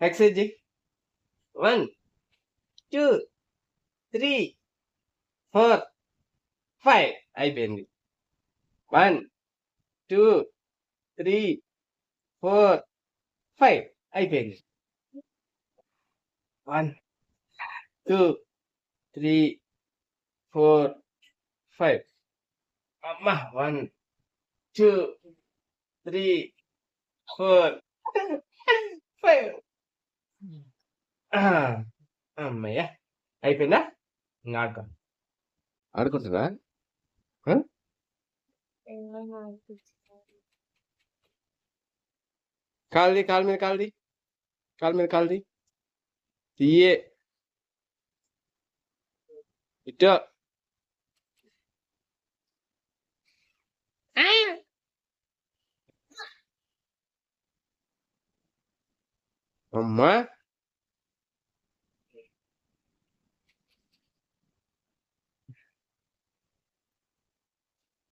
excise చెయ్యి 1 2 3 4 5 అయిపోయింది 1 2 3 4 5 అయిపోయింది 1 2 3 4 5 అమ్మా 1 2 3 4 5 అమ్మయ్య అయిపోయిందా ఇంకా ఆడుకుంటుందా కాల్ది కాలు మీద కాల్ది కాలు మీద కాల్ది తీయే ఇట్టో అమ్మా